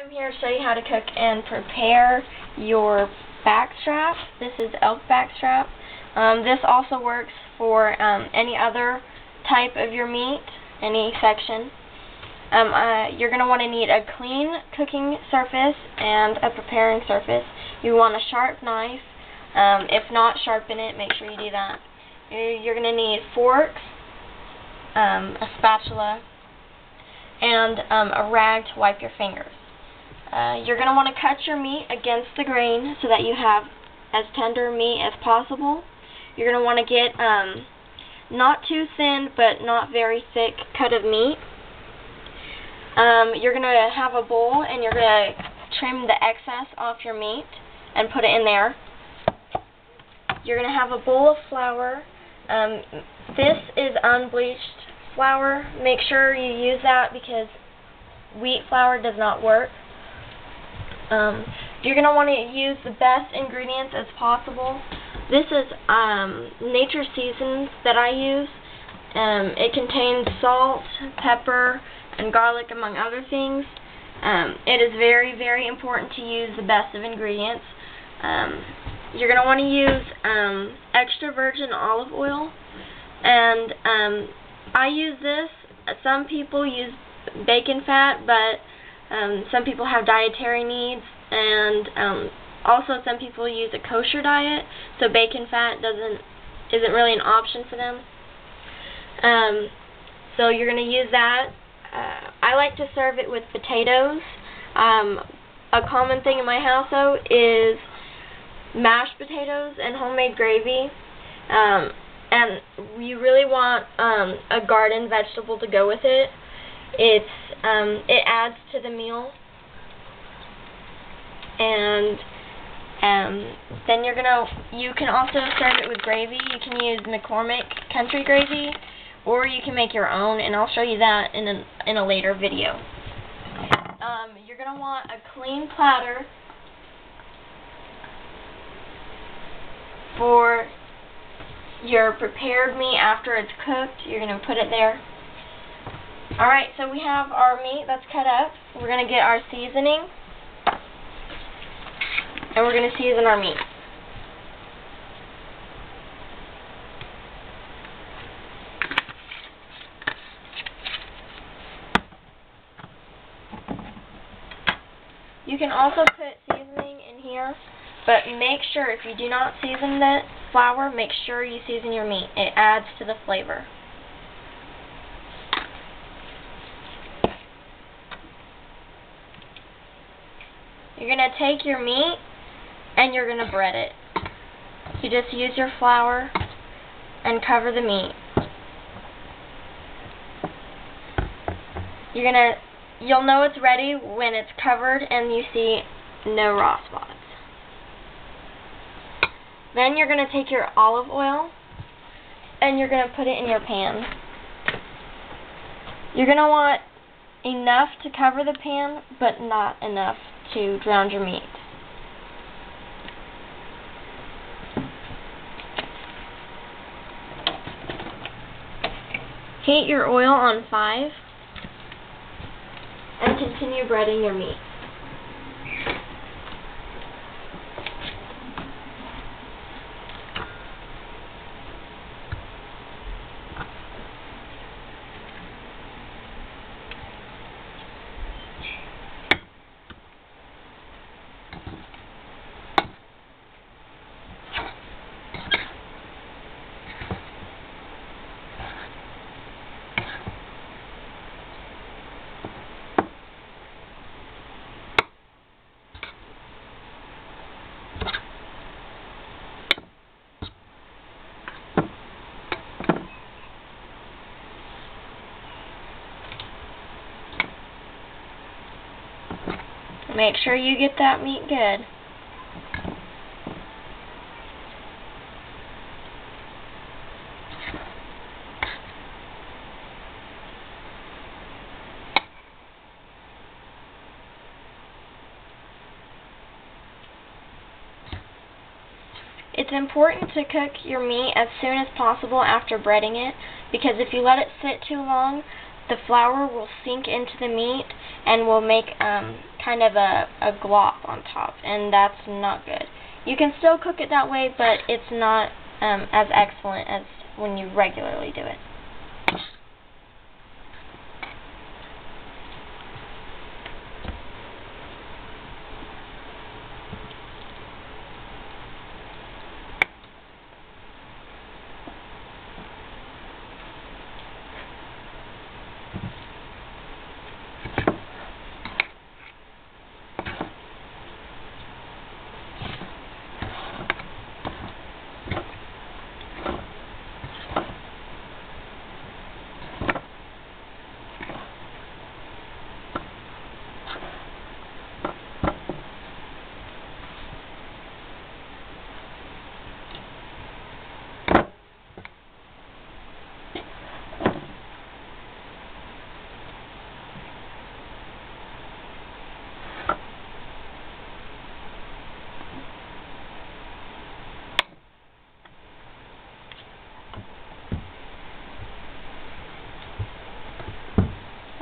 I'm here to show you how to cook and prepare your backstrap. This is elk backstrap. This also works for any other type of your meat, any section. You're going to want to need a clean cooking surface and a preparing surface. You want a sharp knife. If not, sharpen it. Make sure you do that. You're going to need forks, a spatula, and a rag to wipe your fingers. You're going to want to cut your meat against the grain so that you have as tender meat as possible. You're going to want to get not too thin but not very thick cut of meat. You're going to have a bowl and you're going to trim the excess off your meat and put it in there. You're going to have a bowl of flour. This is unbleached flour. Make sure you use that because wheat flour does not work. You're going to want to use the best ingredients as possible. This is Nature Seasons that I use. It contains salt, pepper, and garlic, among other things. It is very, very important to use the best of ingredients. You're going to want to use extra virgin olive oil. And I use this. Some people use bacon fat, but some people have dietary needs, and also some people use a kosher diet, so bacon fat isn't really an option for them. So you're going to use that. I like to serve it with potatoes. A common thing in my house, though, is mashed potatoes and homemade gravy. And you really want a garden vegetable to go with it. It adds to the meal. And then you can also serve it with gravy. You can use McCormick country gravy, or you can make your own, and I'll show you that in a later video. You're going to want a clean platter for your prepared meat after it's cooked. You're going to put it there. Alright, so we have our meat that's cut up. We're going to get our seasoning, and we're going to season our meat. You can also put seasoning in here, but make sure if you do not season the flour, make sure you season your meat. It adds to the flavor. You're going to take your meat and you're going to bread it. You just use your flour and cover the meat. You'll know it's ready when it's covered and you see no raw spots. Then you're going to take your olive oil and you're going to put it in your pan. You're going to want enough to cover the pan, but not enough to drown your meat. Heat your oil on 5 and continue breading your meat. Make sure you get that meat good. It's important to cook your meat as soon as possible after breading it, because if you let it sit too long, the flour will sink into the meat and will make kind of a glop on top, and that's not good. You can still cook it that way, but it's not as excellent as when you regularly do it.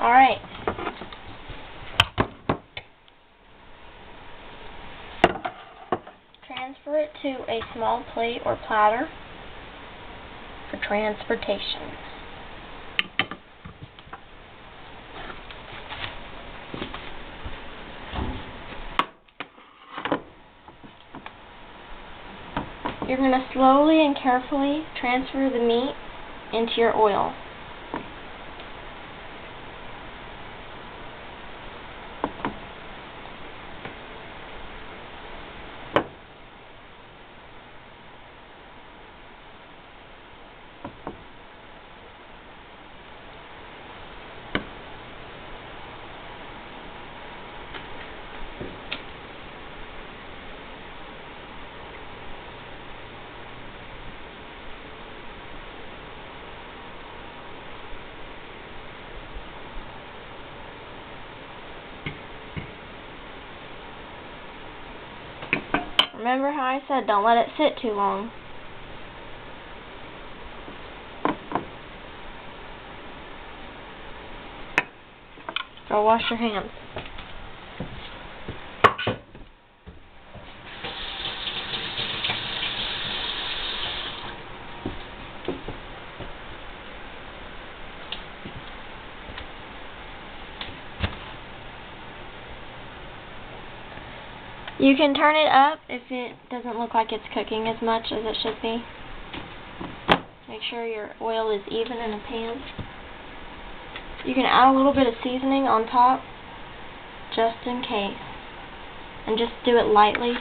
Alright. Transfer it to a small plate or platter for transportation. You're going to slowly and carefully transfer the meat into your oil. Remember how I said don't let it sit too long. Go wash your hands. You can turn it up if it doesn't look like it's cooking as much as it should be. Make sure your oil is even in the pan. You can add a little bit of seasoning on top, just in case. And just do it lightly.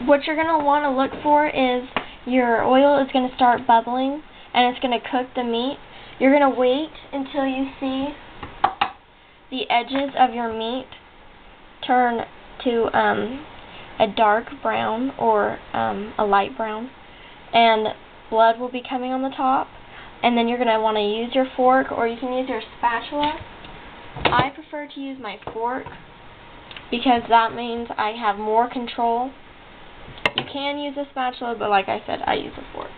What you're going to want to look for is your oil is going to start bubbling and it's going to cook the meat. You're going to wait until you see the edges of your meat turn to a dark brown or a light brown, and blood will be coming on the top, and then you're going to want to use your fork, or you can use your spatula. I prefer to use my fork because that means I have more control. You can use a spatula, but like I said, I use a fork.